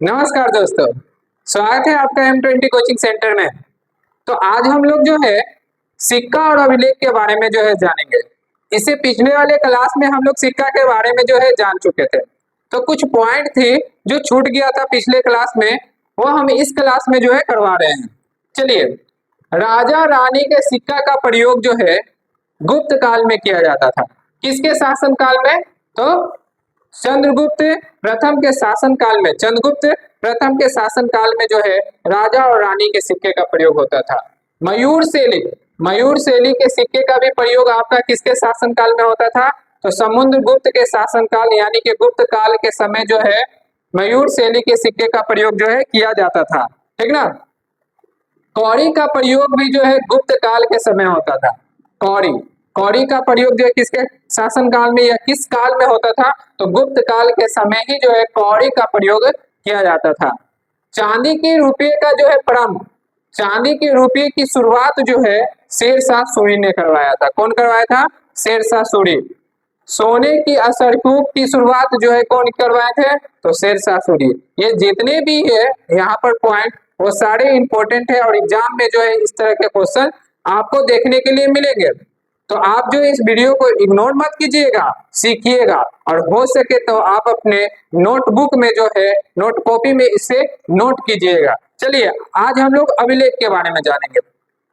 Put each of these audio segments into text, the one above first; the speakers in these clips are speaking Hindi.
नमस्कार दोस्तों, स्वागत है आपका M20 कोचिंग सेंटर में। तो आज हम लोग जो है सिक्का और अभिलेख के बारे में जो है जानेंगे। इससे पिछले वाले क्लास में हम लोग सिक्का के बारे में जो है जान चुके थे। तो कुछ पॉइंट थे जो छूट गया था पिछले क्लास में, वो हम इस क्लास में जो है करवा रहे हैं। चलिए, राजा रानी के सिक्का का प्रयोग जो है गुप्त काल में किया जाता था। किसके शासन काल में? तो चंद्रगुप्त प्रथम के शासन काल में, चंद्रगुप्त प्रथम के शासन काल में जो है राजा और रानी के सिक्के का प्रयोग होता था। मयूर शैली के सिक्के का भी प्रयोग आपका किसके शासन काल में होता था? तो समुद्रगुप्त के शासन काल यानी कि गुप्त काल के समय जो है मयूर शैली के सिक्के का प्रयोग जो है किया जाता था। ठीक ना। कौड़ी का प्रयोग भी जो है गुप्त काल के समय होता था। कौड़ी का प्रयोग जो है किसके शासन काल में या किस काल में होता था? तो गुप्त काल के समय ही जो है कौड़ी का प्रयोग किया जाता था। चांदी के रुपये का जो है प्रारंभ, चांदी के रुपये की शुरुआत जो है शेरशाह सूरी ने करवाया था। कौन करवाया था? शेरशाह सूरी। सोने की असरकूप की शुरुआत जो है कौन करवाए थे? तो शेरशाह सूरी। ये जितने भी है यहाँ पर पॉइंट वो सारे इंपॉर्टेंट है और एग्जाम में जो है इस तरह के क्वेश्चन आपको देखने के लिए मिलेंगे। तो आप जो इस वीडियो को इग्नोर मत कीजिएगा, सीखिएगा और हो सके तो आप अपने नोटबुक में जो है नोट कॉपी में इसे नोट कीजिएगा। चलिए, आज हम लोग अभिलेख के बारे में जानेंगे।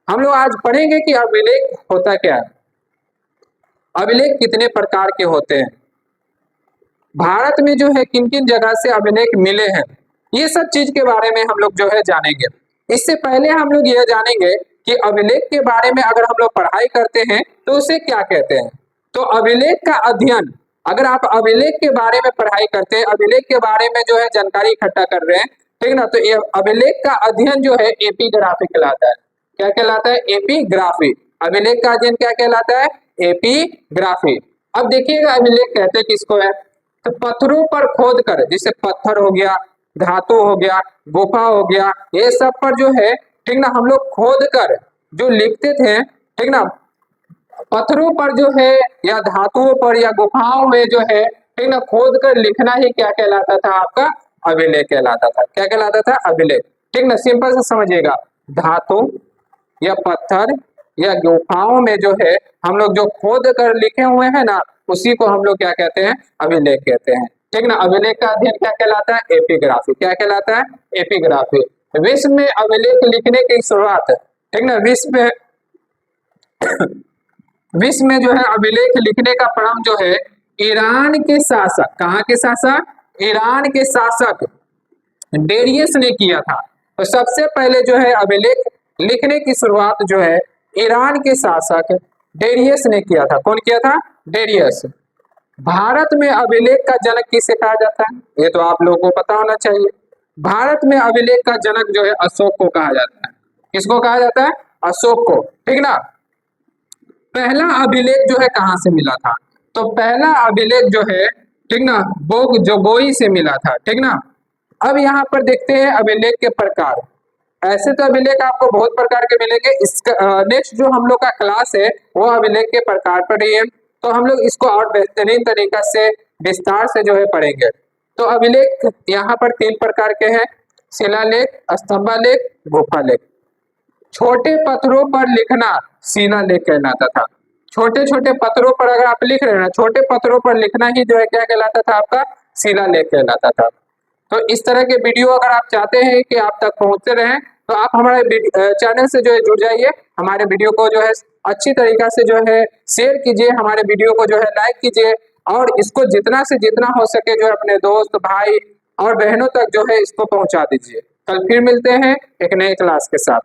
हम लोग आज पढ़ेंगे कि अभिलेख होता क्या है, अभिलेख कितने प्रकार के होते हैं, भारत में जो है किन किन जगह से अभिलेख मिले हैं, ये सब चीज के बारे में हम लोग जो है जानेंगे। इससे पहले हम लोग यह जानेंगे कि अभिलेख के बारे में अगर हम लोग पढ़ाई करते हैं तो उसे क्या कहते हैं। तो अभिलेख का अध्ययन, अगर आप अभिलेख के बारे में पढ़ाई करते हैं, अभिलेख के बारे में जो है जानकारी इकट्ठा कर रहे हैं, ठीक ना, तो ये अभिलेख का अध्ययन जो है एपिग्राफी कहलाता है। क्या कहलाता है? एपिग्राफी। अभिलेख का अध्ययन क्या कहलाता है? एपिग्राफी। अब देखिएगा अभिलेख कहते किसको है? तो पत्थरों पर खोद कर, जैसे पत्थर हो गया, धातु हो गया, गुफा हो गया, ये सब पर जो है ठीक ना हम लोग खोद कर जो लिखते थे, ठीक ना, पत्थरों पर जो है या धातुओं पर या गुफाओं में जो है ठीक ना खोद कर लिखना ही क्या कहलाता था? आपका अभिलेख कहलाता था। क्या कहलाता था? अभिलेख। ठीक ना, सिंपल से समझिएगा, धातु या पत्थर या गुफाओं में जो है हम लोग जो खोद कर लिखे हुए हैं ना, उसी को हम लोग क्या कहते हैं? अभिलेख कहते हैं। ठीक ना। अभिलेख का अध्ययन क्या कहलाता है? एपिग्राफी। क्या कहलाता है? एपिग्राफी। विश्व में अभिलेख लिखने की शुरुआत, ठीक ना, विश्व में जो है अभिलेख लिखने का प्रारंभ जो है ईरान के शासक, कहाँ के शासक? ईरान के शासक डेरियस ने किया था। तो सबसे पहले जो है अभिलेख लिखने की शुरुआत जो है ईरान के शासक डेरियस ने किया था। कौन किया था? डेरियस। भारत में अभिलेख का जनक किसे कहा जाता है? ये तो आप लोगों को पता होना चाहिए। भारत में अभिलेख का जनक जो है अशोक को कहा जाता है। किसको कहा जाता है? अशोक को। ठीक ना। पहला अभिलेख जो है कहाँ से मिला था? तो पहला अभिलेख जो है ठीक ना बोगजोगोई से मिला था। ठीक ना। अब यहाँ पर देखते हैं अभिलेख के प्रकार। ऐसे तो अभिलेख आपको बहुत प्रकार के मिलेंगे। इसका नेक्स्ट जो हम लोग का क्लास है वो अभिलेख के प्रकार पर ही है, तो हम लोग इसको और बेहतरीन तरीका से विस्तार से जो है पढ़ेंगे। तो अभिलेख यहाँ पर 3 प्रकार के हैं, शिलालेख, स्तंभालेख, गुफालेख। छोटे पत्थरों पर लिखना शिलालेख कहलाता था। छोटे छोटे पत्थरों पर अगर आप लिख रहे हैं ना, छोटे पत्थरों पर लिखना ही जो है क्या कहलाता था? आपका शिलालेख कहलाता था। तो इस तरह के वीडियो अगर आप चाहते हैं कि आप तक पहुंचते रहें तो आप हमारे चैनल से जो है जुड़ जाइए। हमारे वीडियो को जो है अच्छी तरीका से जो है शेयर कीजिए, हमारे वीडियो को जो है लाइक कीजिए और इसको जितना से जितना हो सके जो है अपने दोस्त, भाई और बहनों तक जो है इसको पहुंचा दीजिए। कल फिर मिलते हैं एक नए क्लास के साथ।